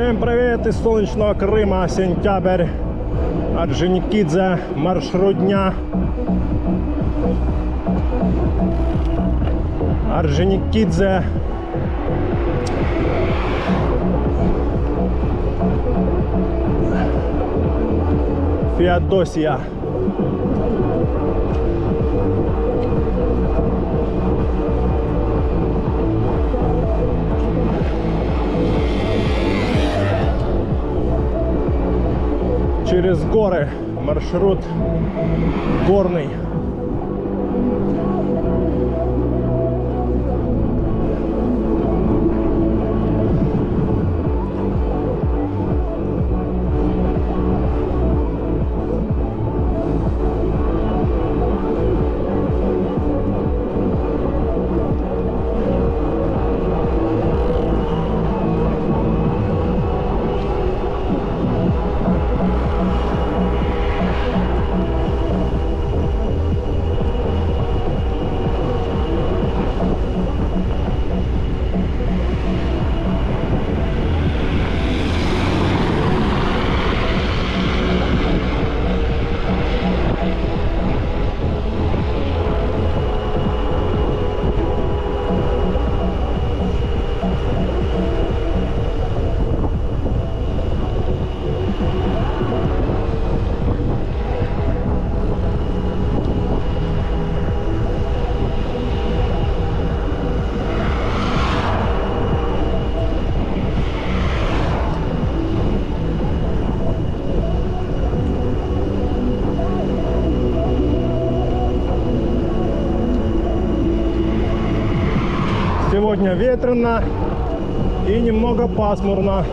Всем привет из солнечного Крыма, сентябрь, Орджоникидзе, маршрут дня. Орджоникидзе. Феодосия. Через горы, маршрут горный. Сегодня ветрено и немного пасмурно.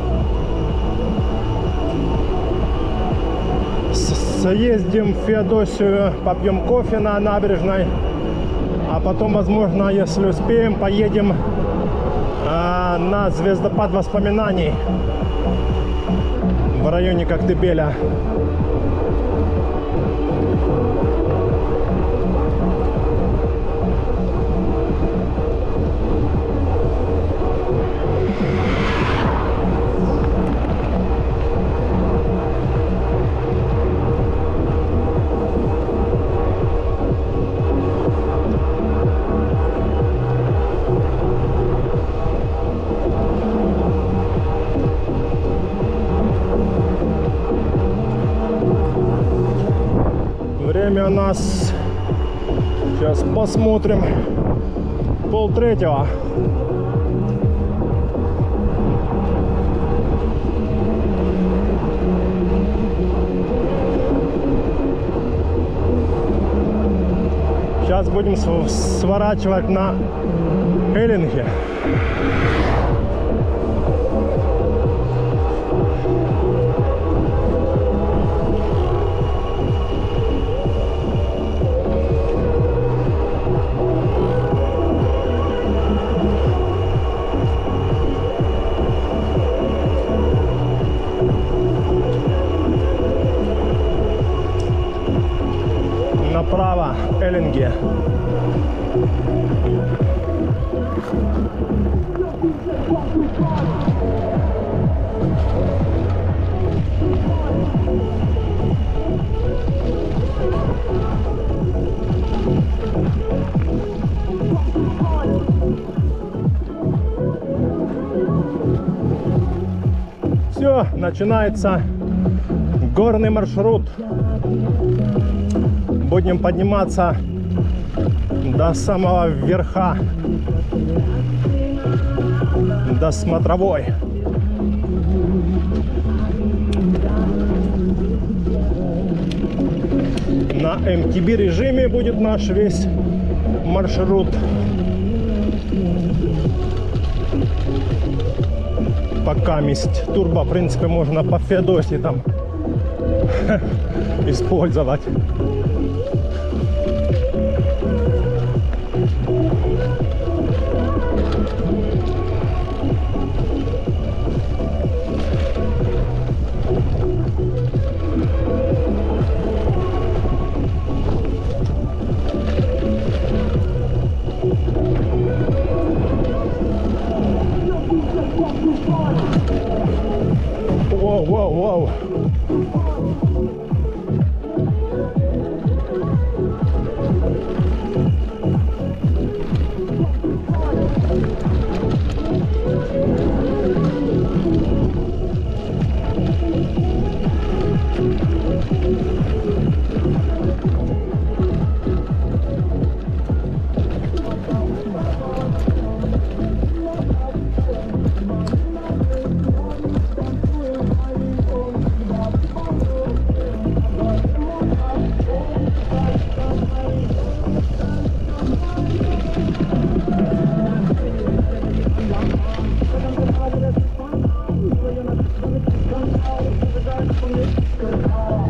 Съездим в Феодосию, попьем кофе на набережной, а потом, возможно, если успеем, поедем на звездопад воспоминаний в районе Коктебеля. Время у нас, сейчас посмотрим, 2:30. Сейчас будем сворачивать на Эллинге. Направо, Эллинге. Все, начинается горный маршрут. Будем подниматься до самого верха, до смотровой. На MTB режиме будет наш весь маршрут. Пока месть турбо, в принципе, можно по Феодосии там использовать. Воу, воу, воу.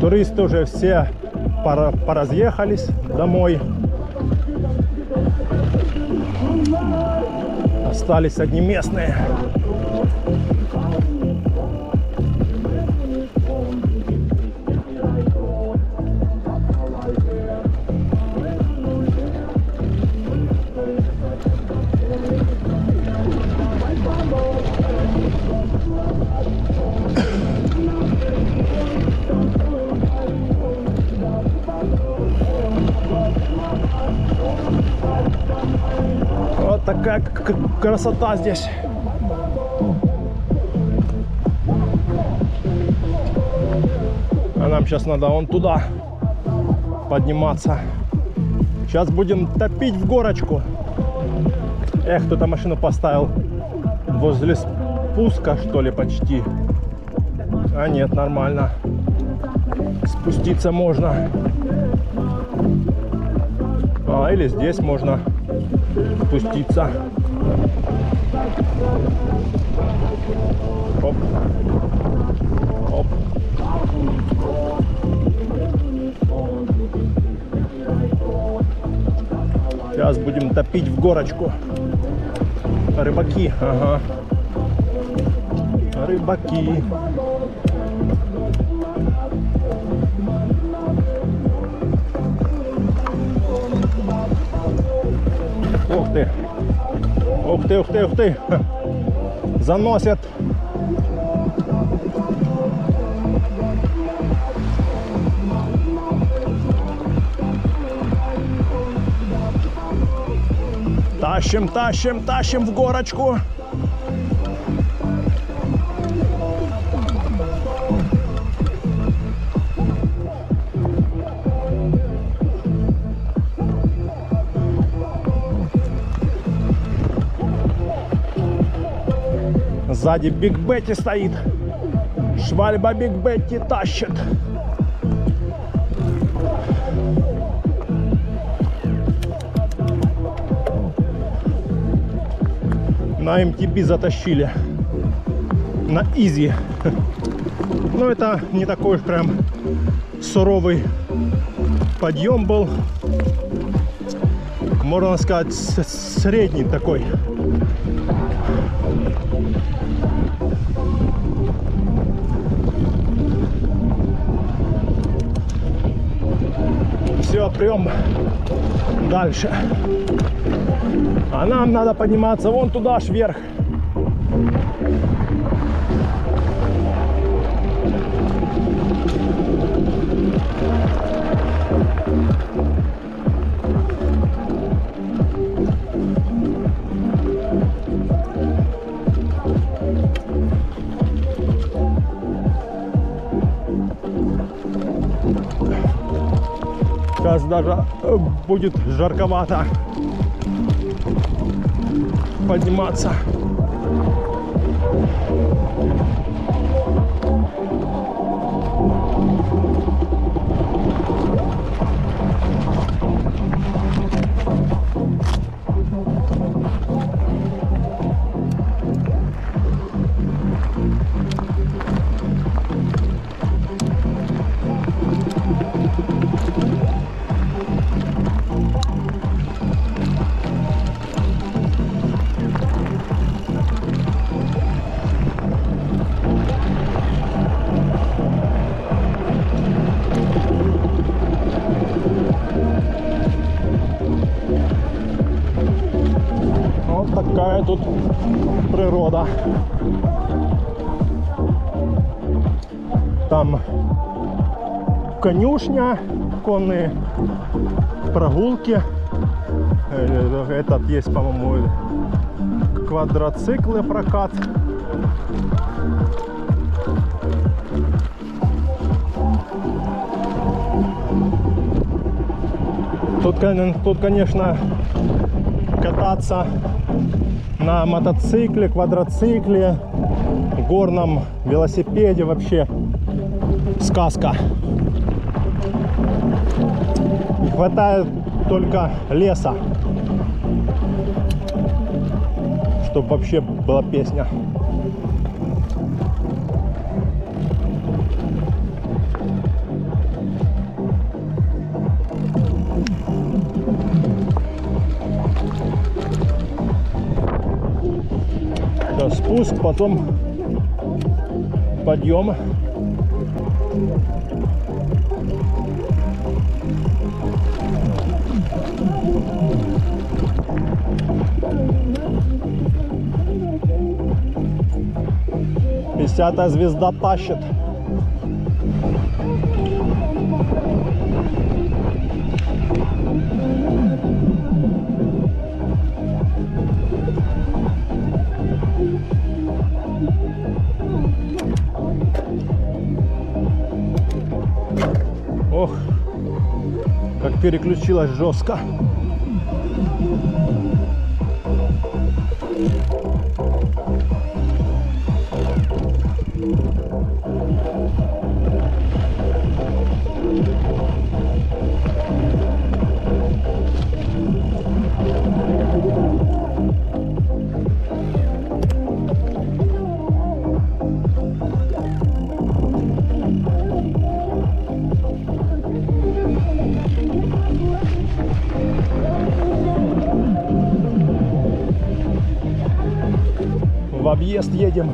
Туристы уже все поразъехались домой. Остались одни местные. Вот такая красота здесь. А нам сейчас надо вон туда подниматься. Сейчас будем топить в горочку. Эх, кто-то машину поставил возле спуска, что ли, почти. А нет, нормально. Спуститься можно. А, или здесь можно спуститься. Оп. Оп. Сейчас будем топить в горочку. Рыбаки, ага. Рыбаки. Ух ты. Ух ты, ух ты, ух ты. Заносят. Тащим, тащим, тащим в горочку. Сзади Биг Бетти стоит. Швальба Биг Бетти тащит. На MTB затащили. На изи. Но это не такой уж прям суровый подъем был. Можно сказать, средний такой. Все, прям дальше. А нам надо подниматься вон туда аж вверх. Сейчас даже будет жарковато подниматься. Такая тут природа. Там конюшня, конные прогулки. Этот есть, по-моему, квадроциклы прокат. Тут, конечно, кататься на мотоцикле, квадроцикле, горном велосипеде вообще сказка. Не хватает только леса, чтобы вообще была песня. Сейчас спуск, потом подъем. Десятая звезда тащит. Ох, как переключилась жестко. В объезд едем,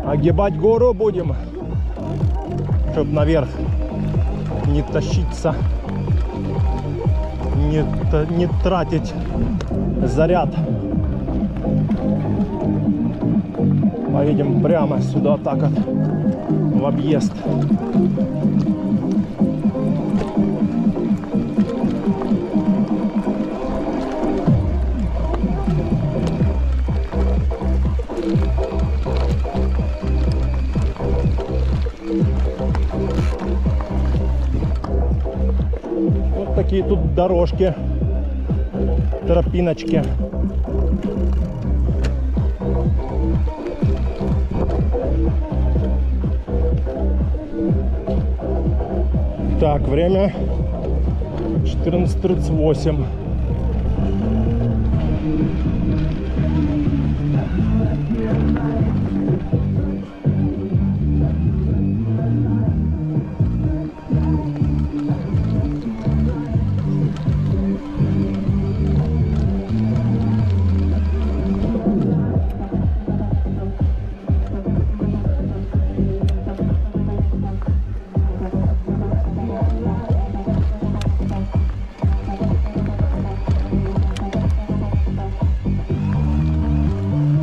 огибать гору будем, чтоб наверх не тащиться, не тратить заряд. Поедем прямо сюда, так вот, в объезд. Вот такие тут дорожки, тропиночки. Так, время 14:38.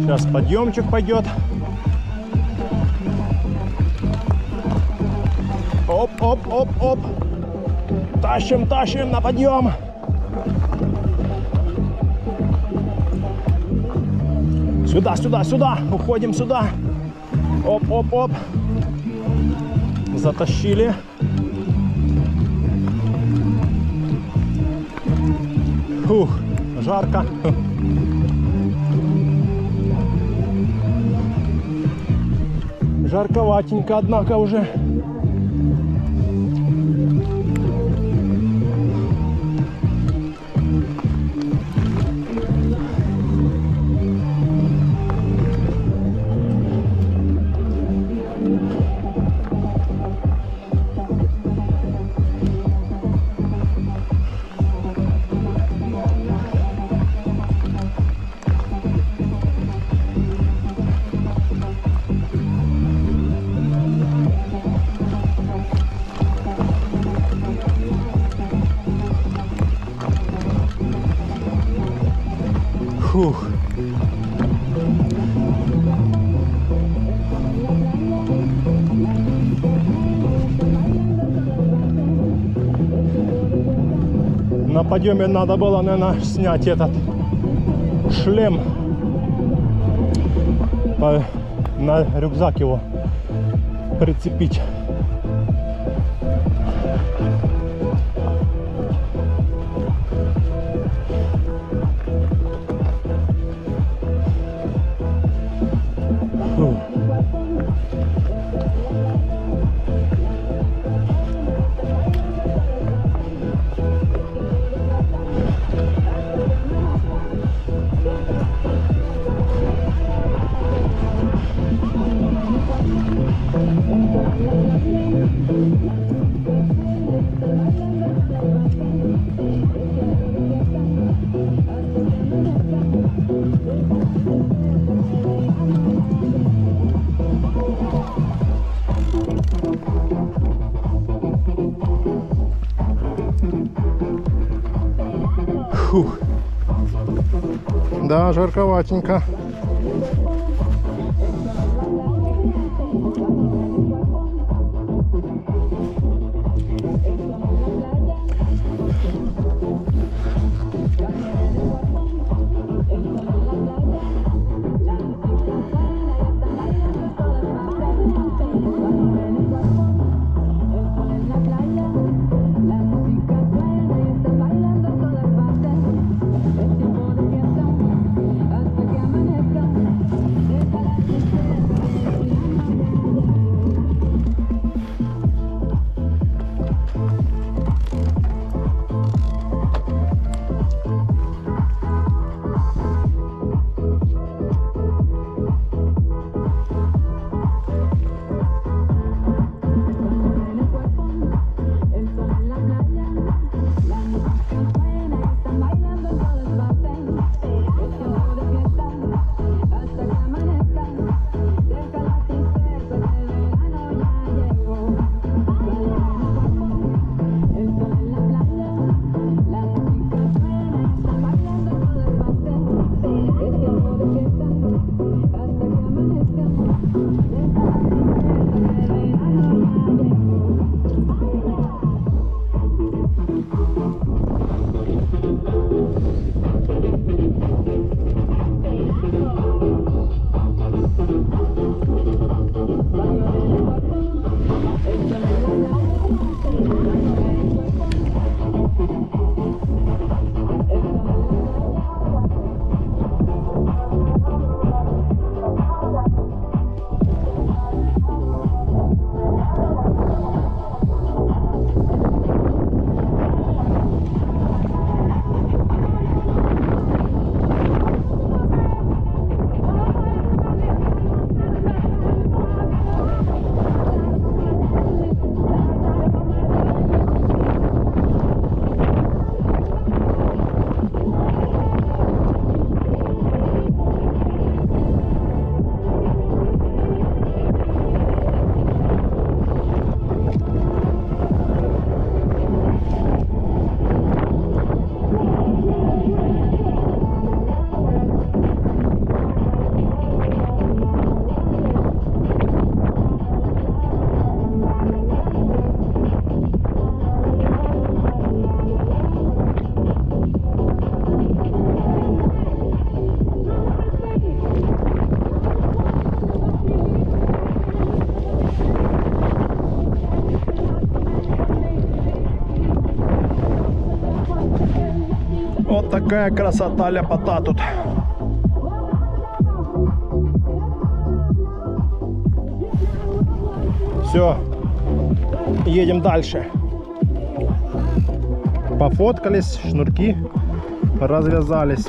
Сейчас подъемчик пойдет. Оп, оп, оп, оп. Тащим, тащим на подъем. Сюда, сюда, сюда. Уходим сюда. Оп, оп, оп. Затащили. Фух, жарко. Жарковатенько, однако, уже. Фух. На подъеме надо было, наверное, снять этот шлем. На рюкзак его прицепить. Фух. Да, жарковатенько. Вот такая красота, ляпота тут. Все, едем дальше. Пофоткались, шнурки развязались.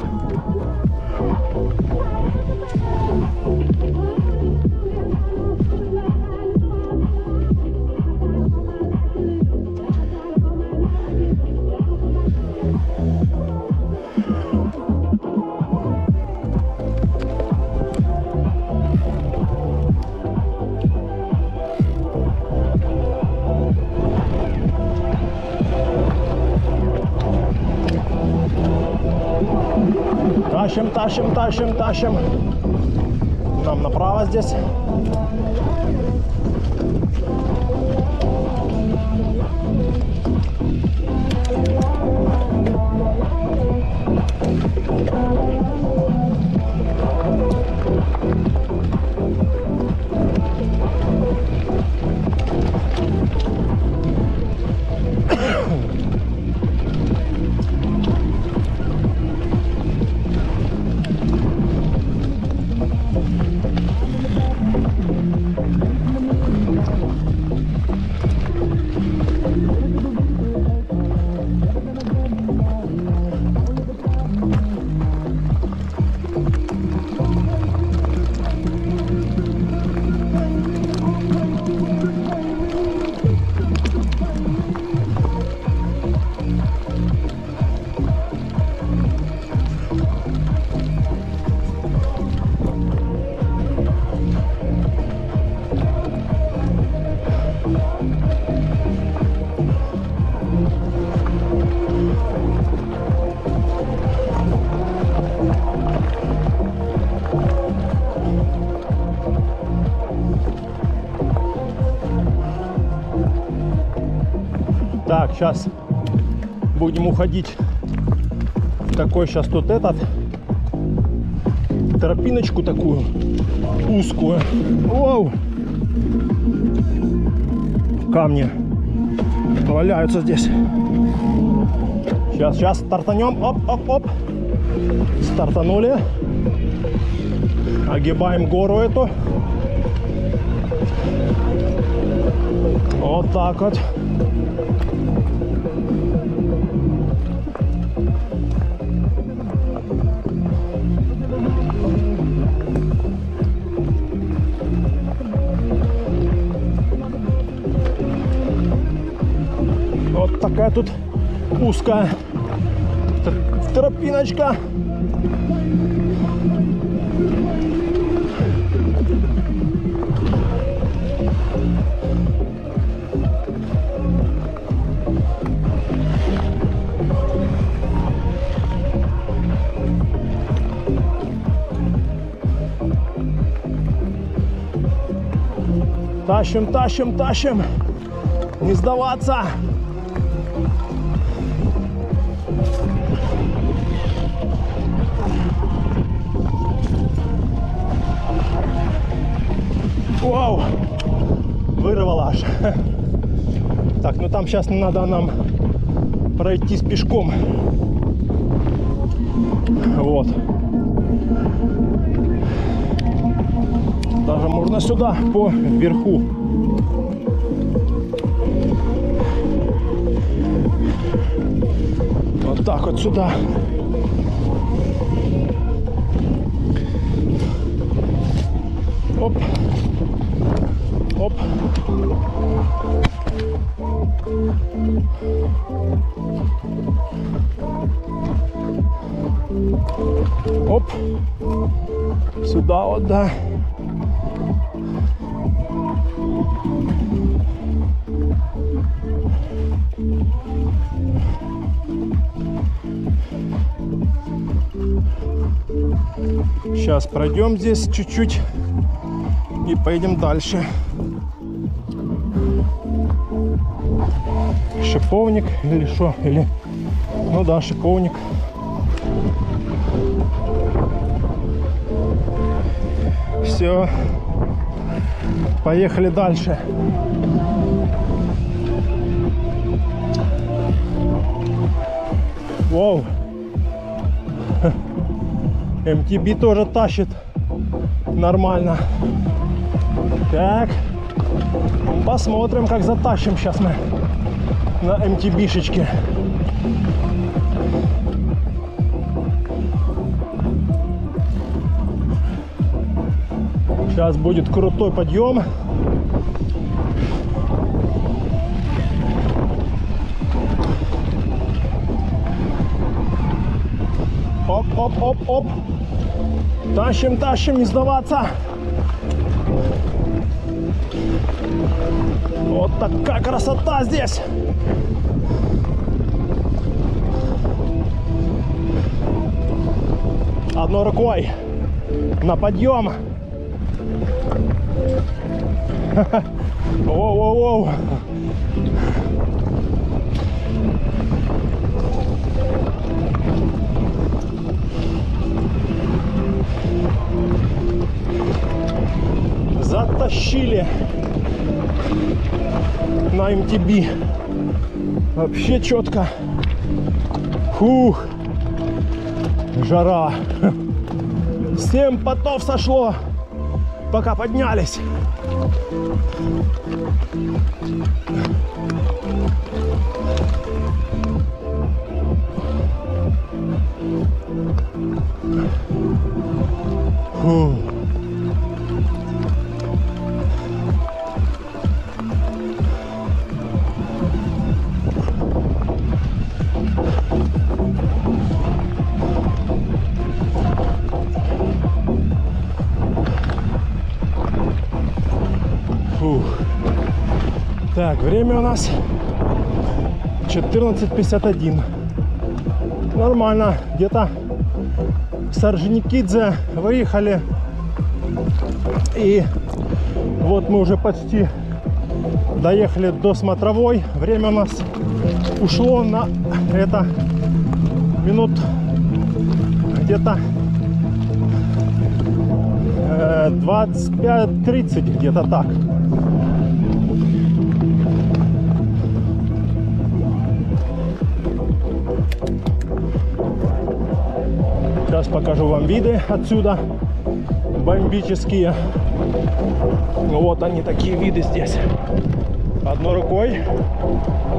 Тащим, тащим, тащим, тащим. Нам направо здесь. Сейчас будем уходить в такой сейчас тут этот тропиночку такую узкую. Воу! Камни валяются здесь. Сейчас стартанем. Оп. Стартанули. Огибаем гору эту. Вот так вот. Вот такая тут узкая тропиночка. Тащим. Не сдаваться. Вау! Вырвало аж. Так, ну там сейчас надо нам пройтись пешком. Вот. Даже можно сюда, по верху. Вот так вот сюда. Оп. Оп. Оп. Сюда вот, да. Сейчас пройдем здесь чуть-чуть и поедем дальше. Шиповник или что? Или... Ну да, шиповник. Все. Поехали дальше. Вау. MTB тоже тащит нормально. Так, посмотрим, как затащим сейчас мы на MTB-шечке. Сейчас будет крутой подъем. Оп. Тащим, не сдаваться. Вот такая красота здесь. Одной рукой на подъем. Воу. Затащили на MTB. Вообще четко. Фух. Жара. 7 потов сошло, пока поднялись. Фух. Так, время у нас 14:51. Нормально. Где-то в Сарженикидзе выехали. И вот мы уже почти Доехали до смотровой. Время у нас ушло на это минут где-то 25-30, где-то так. Сейчас покажу вам виды отсюда. Бомбические. Вот они, такие виды здесь. Одной рукой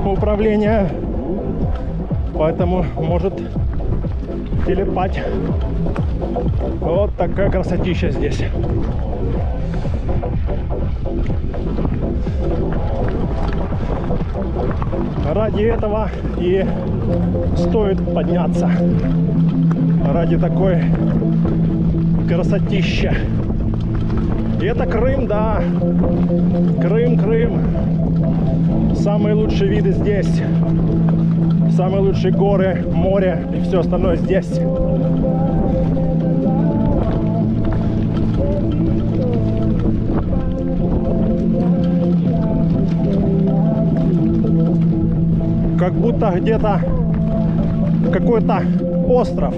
управление, поэтому может телепать. Вот такая красотища здесь. Ради этого и стоит подняться. Ради такой красотища. И это Крым, да. Крым, Крым. Самые лучшие виды здесь. Самые лучшие горы, море и все остальное здесь. Как будто где-то какой-то остров,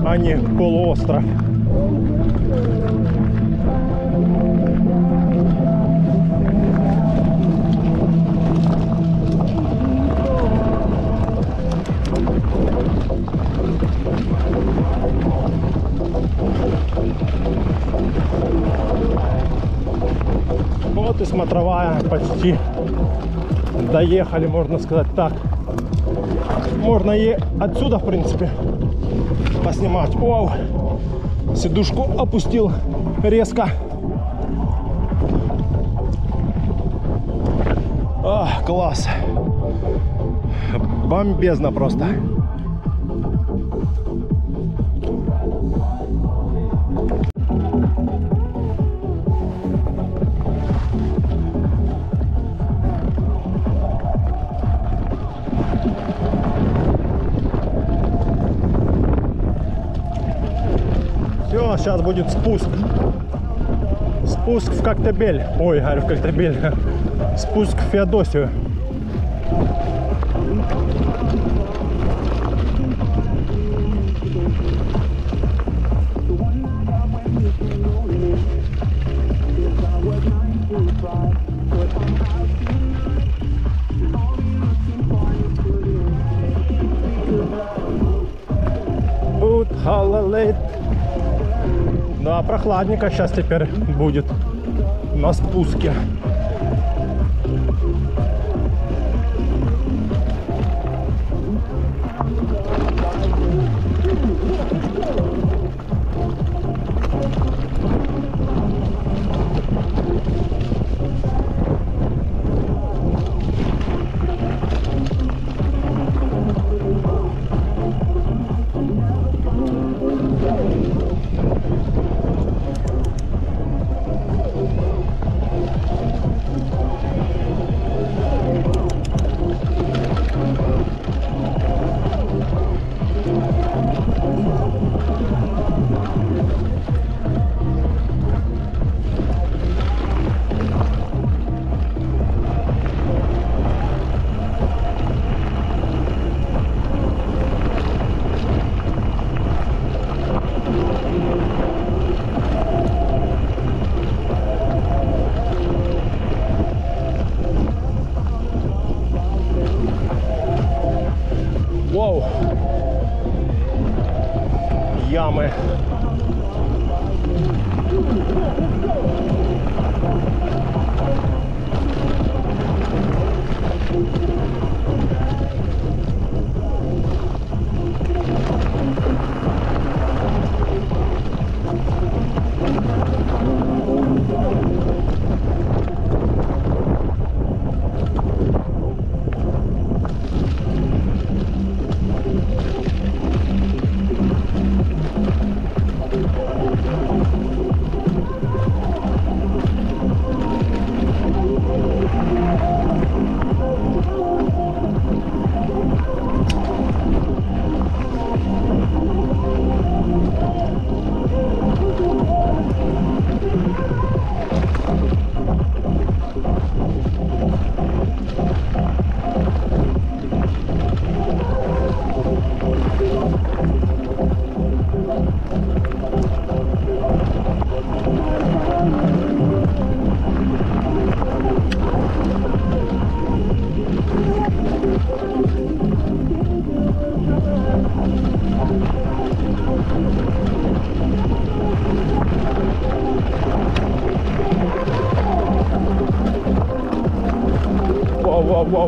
а не полуостров. Вот и смотровая почти доехали, можно сказать так. Можно и отсюда, в принципе, поснимать. Вау! Сидушку опустил резко. Класс! Бомбезно просто. Все, сейчас будет спуск. Спуск в Коктебель. Ой, говорю, в Коктебель. Спуск в Феодосию. Да, прохладненько сейчас теперь будет на спуске. Вау! Ямы.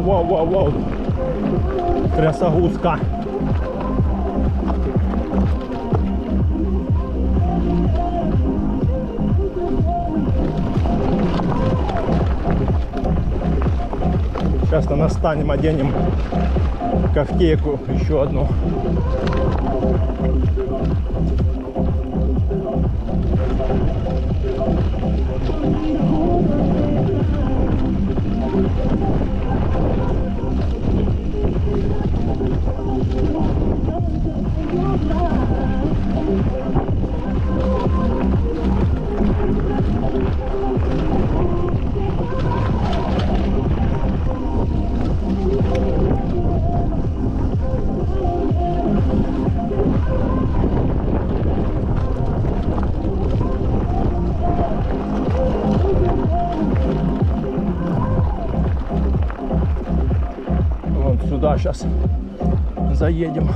Вау. Трясогузка. Сейчас на настанем, оденем ковтейку еще одну. Сюда сейчас заедем.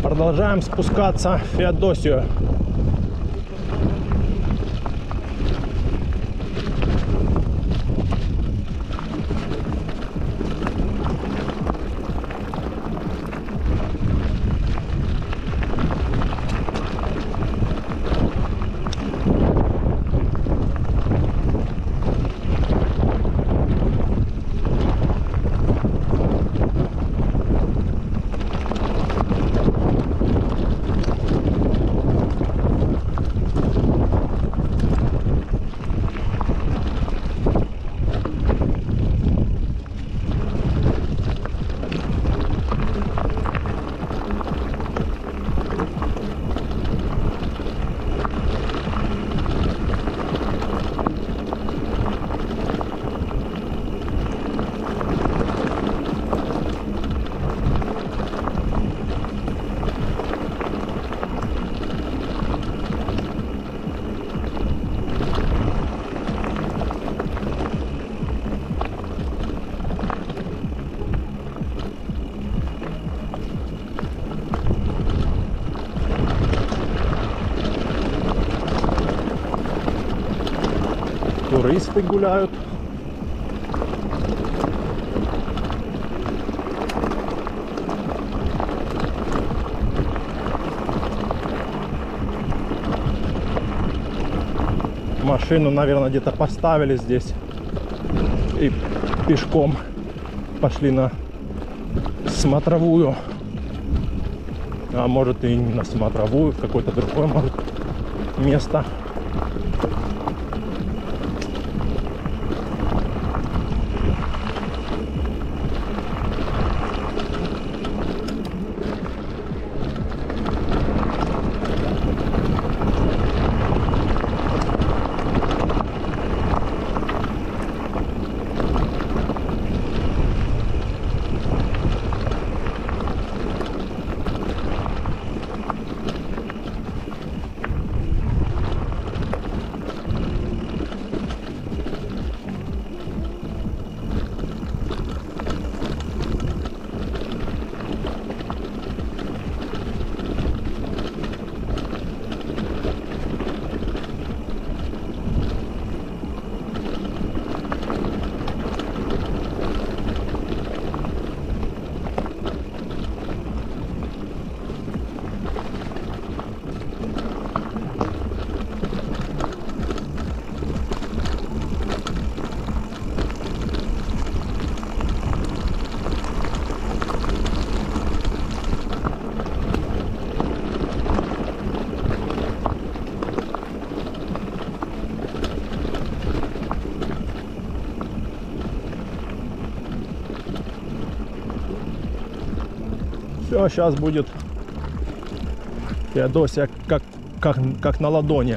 Продолжаем спускаться в Феодосию. Туристы гуляют. Машину, наверное, где-то поставили здесь и пешком пошли на смотровую. А может и не на смотровую, в какое-то другое, может, место. Все, сейчас будет Феодосия как на ладони.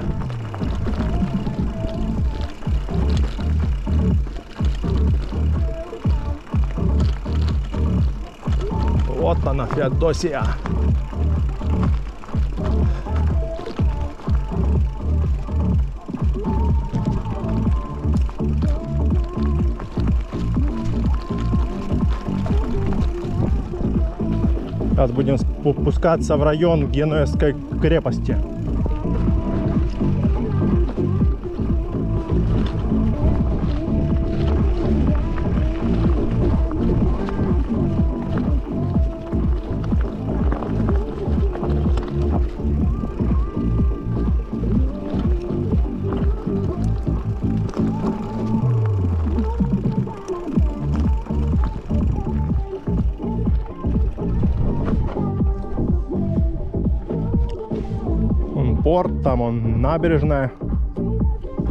Вот она, Феодосия. Сейчас будем спускаться в район Генуэзской крепости. Порт, там он набережная,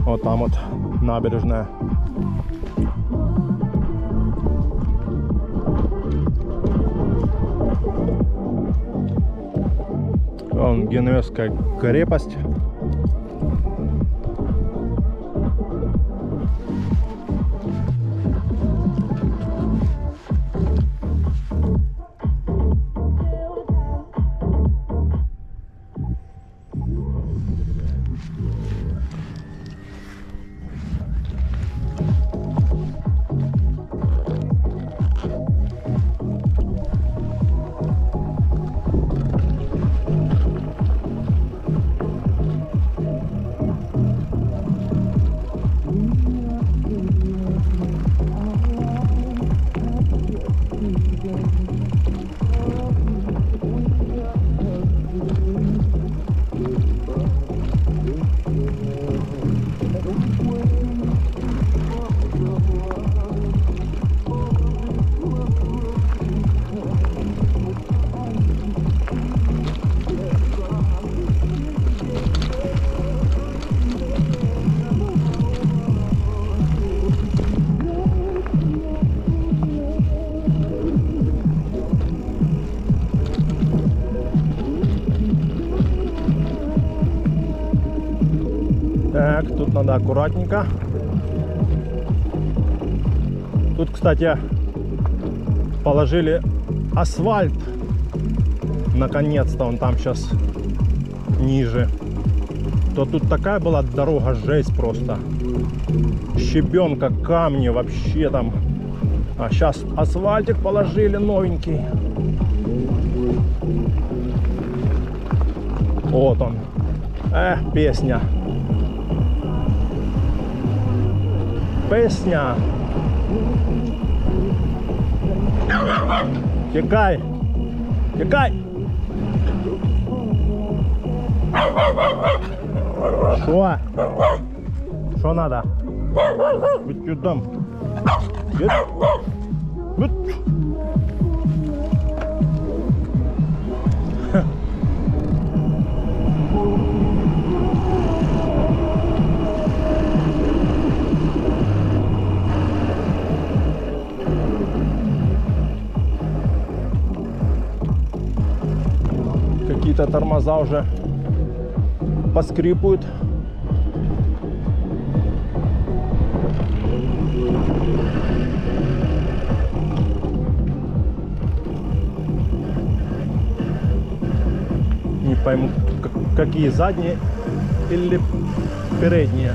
вот там вот набережная. Вон Генуэзская крепость. Так, тут надо аккуратненько. Тут, кстати, положили асфальт. Наконец-то он там сейчас ниже. То тут такая была дорога, жесть просто. Щебенка, камни вообще там. А сейчас асфальтик положили новенький. Вот он. Песня. Песня. Текай. Текай. Что? Что надо? Вы что там? Какие-то тормоза уже поскрипывают. Не пойму, какие задние или передние.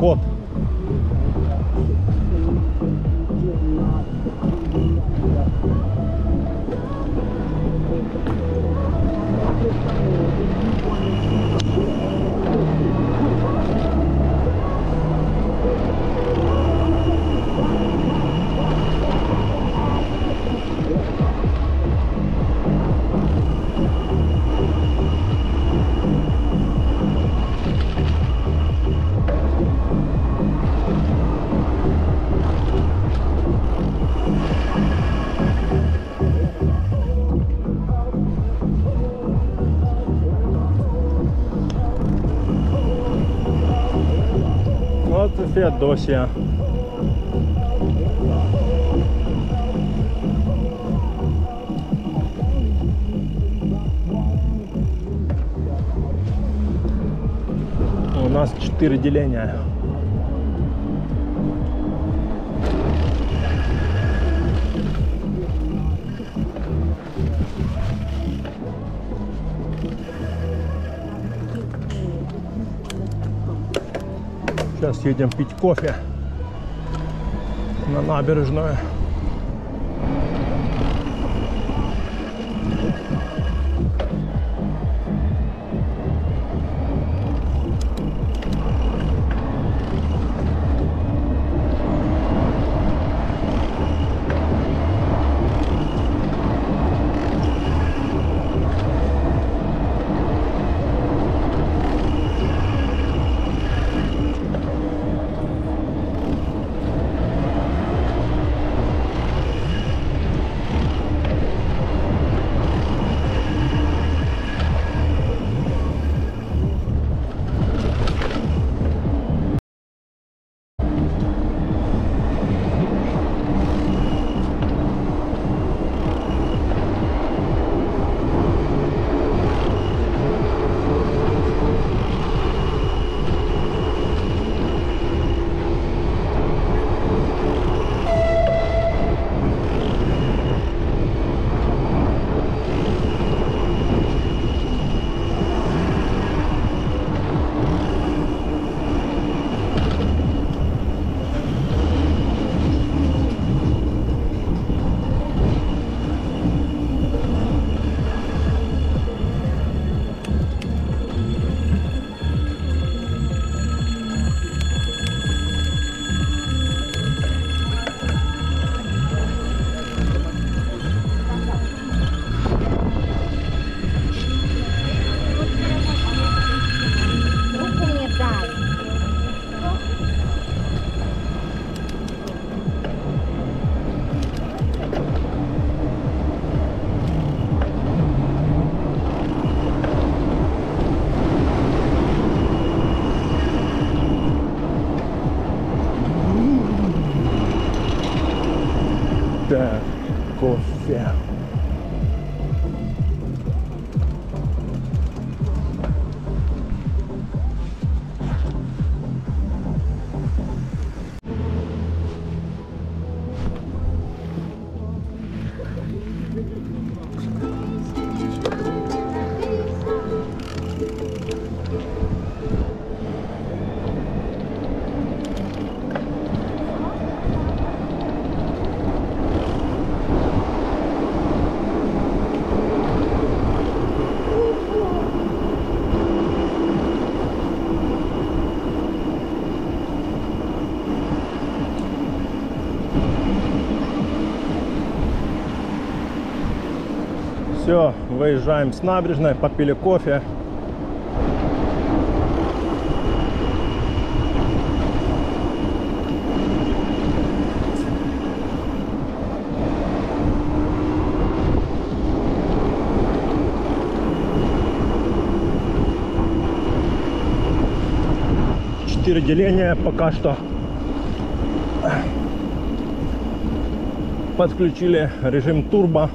Кот. Вот и Феодосия. У нас 4 деления. Сейчас едем пить кофе на набережную. Так, кофе. Все, выезжаем с набережной, попили кофе. Четыре деления пока что. Подключили режим турбо.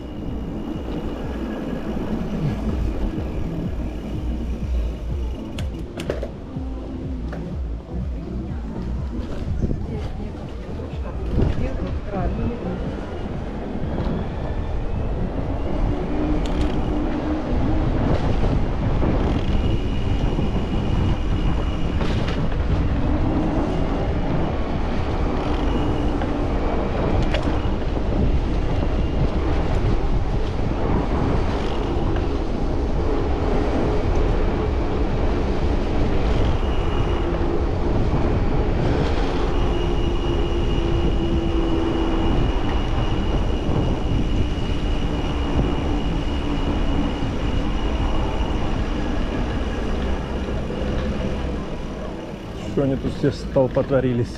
Что они тут все столпотворились?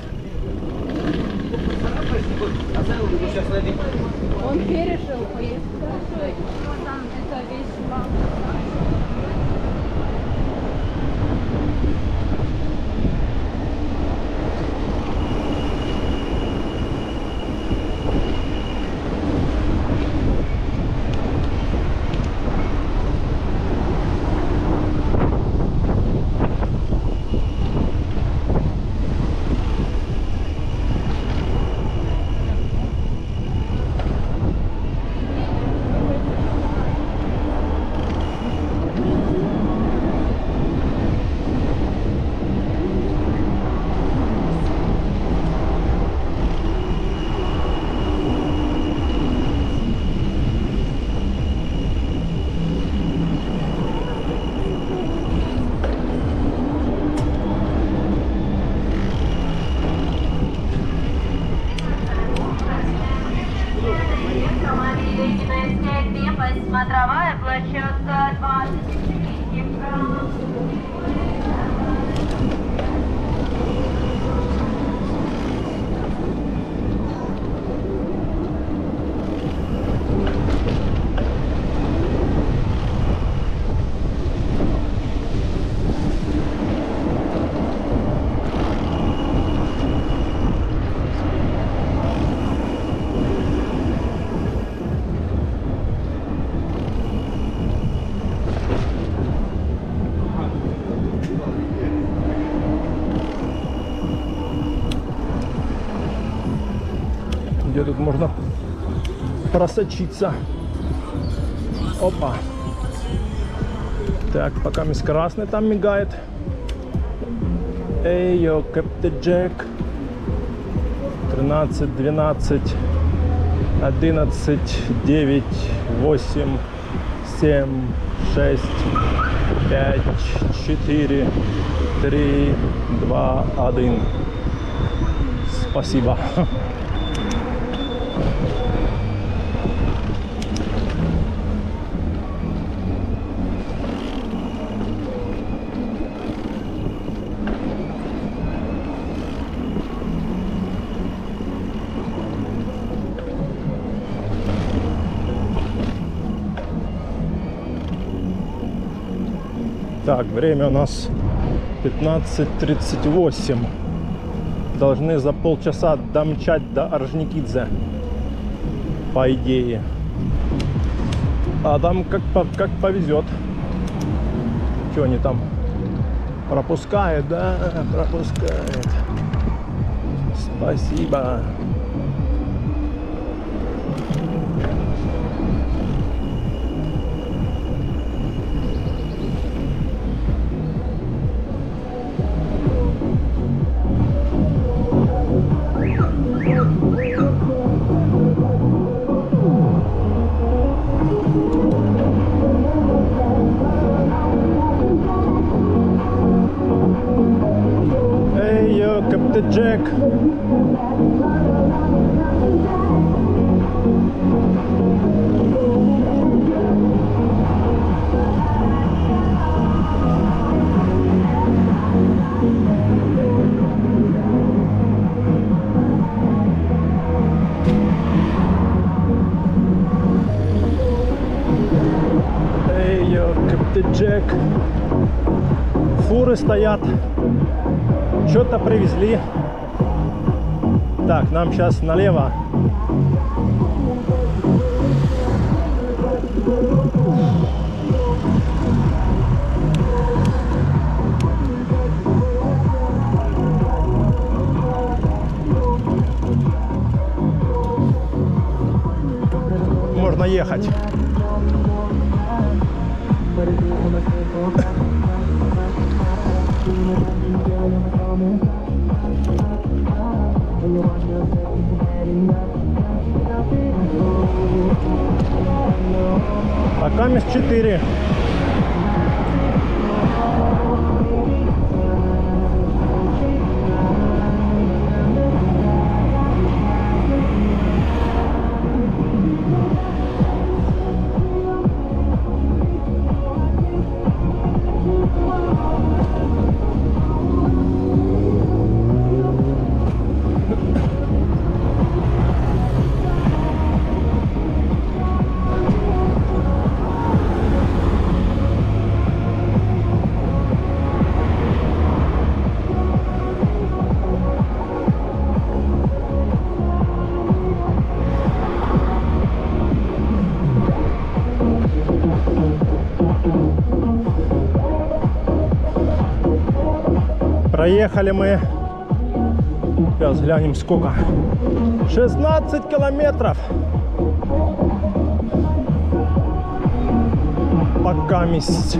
Он перешел поездку. Там это весь банк. Смотровая площадка 24. Где тут можно просочиться? Опа. Так, пока мисс красный там мигает. Эй, йо, Кэптен Джек. 13, 12, 11, 9, 8, 7, 6, 5, 4, 3, 2, 1. Спасибо. Так, время у нас 15:38. Должны за полчаса домчать до Орджоникидзе, по идее. А там как повезет. Что они там пропускают, да? Пропускают. Спасибо. Кэптен Джек. Эй, йо, Кэптен Джек. Фуры стоят. Что-то привезли. Так, нам сейчас налево. Можно ехать. Пока мест 4. Проехали мы, сейчас глянем сколько, 16 километров. Пока месяц.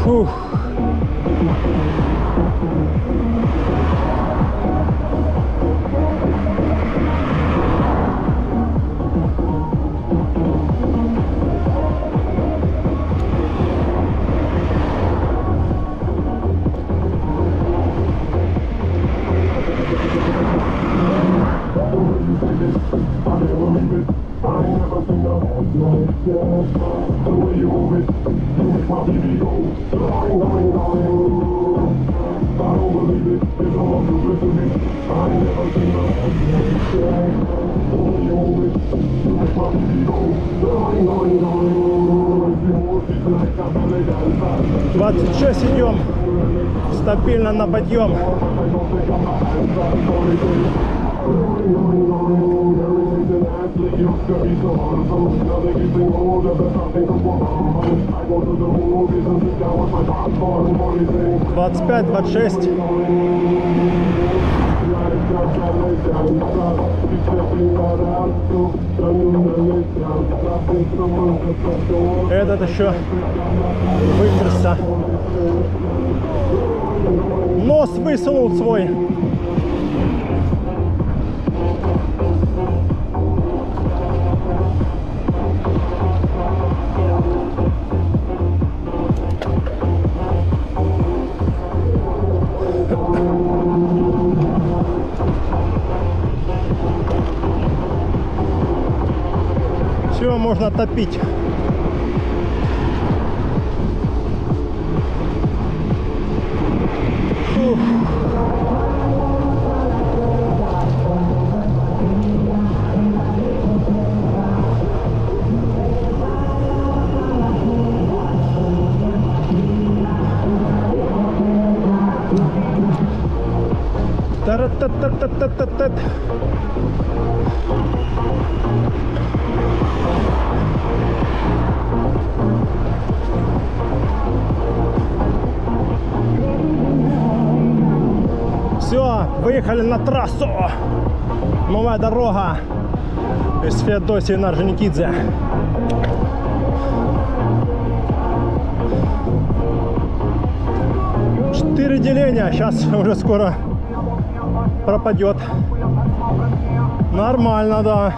Фух. Двадцать 6 идем, стабильно на подъем. Двадцать 5, 26. Этот еще вытерся. Нос высунул свой. Все, можно топить. Фух. Та-ра-та-та-та-та-та-та. Все, выехали на трассу. Новая дорога из Феодосии на Орджоникидзе. Четыре деления, сейчас уже скоро пропадет. Нормально, да.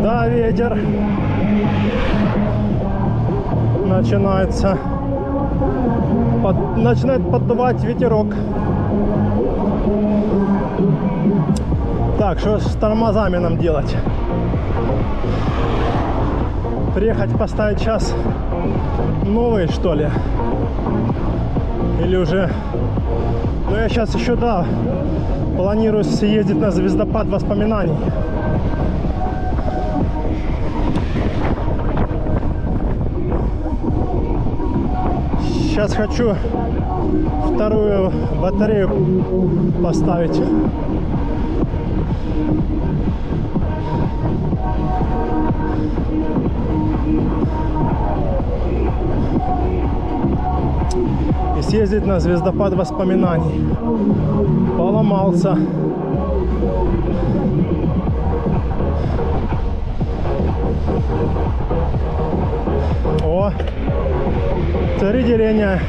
Да, ветер начинается. Начинает поддувать ветерок. Так, что с тормозами нам делать? Приехать, поставить сейчас новый, что ли? Или уже... Ну, я сейчас еще, да, планирую съездить на звездопад воспоминаний. Сейчас хочу вторую батарею поставить. И съездить на звездопад воспоминаний. Поломался. О, 3 деления.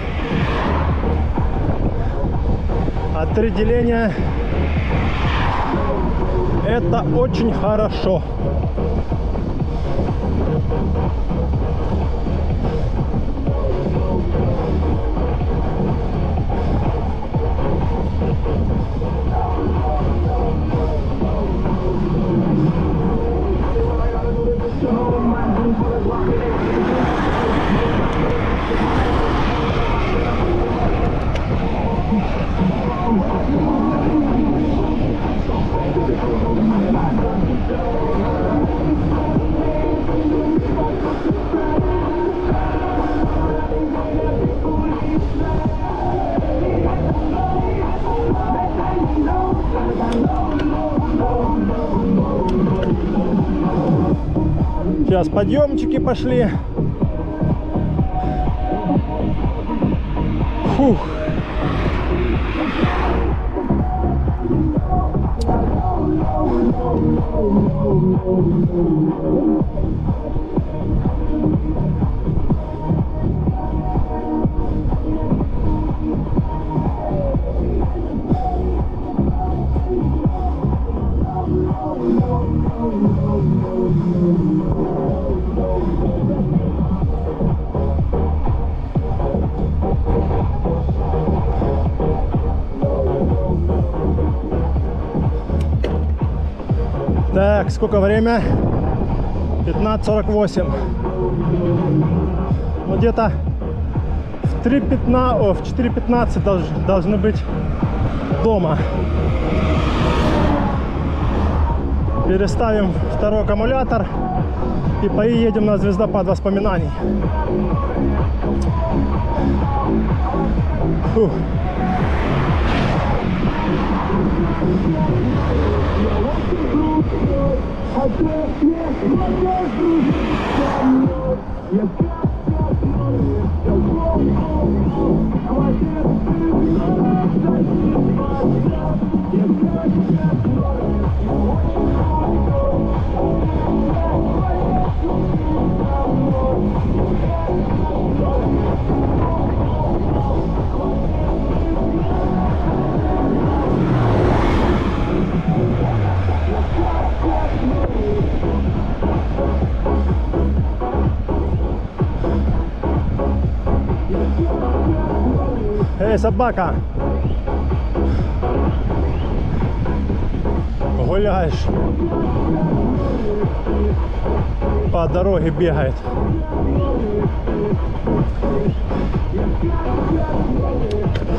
А 3 деления — это очень хорошо. Сейчас подъемчики пошли. Фух. Так, сколько время? 15:48. Ну, где-то в 4:15 должны быть дома. Переставим второй аккумулятор и поедем на звездопад воспоминаний. Фух. Эй, собака! Гуляешь. По дороге бегает.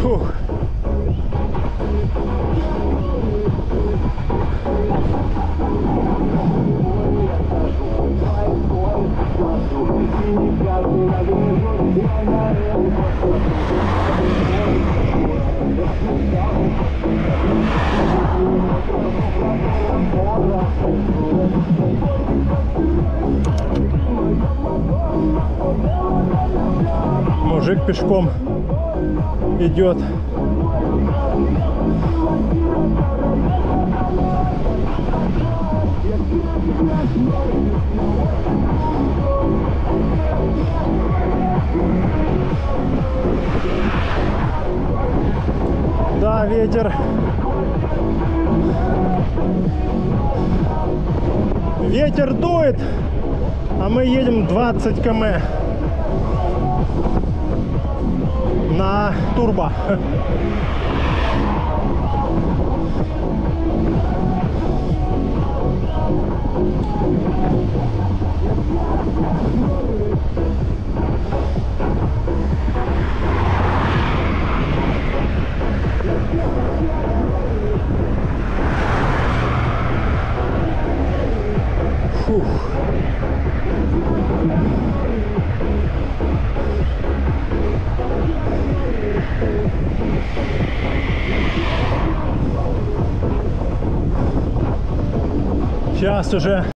Фух. Мужик пешком идет. Да, ветер. Ветер дует, а мы едем 20 км на турбо. Сейчас уже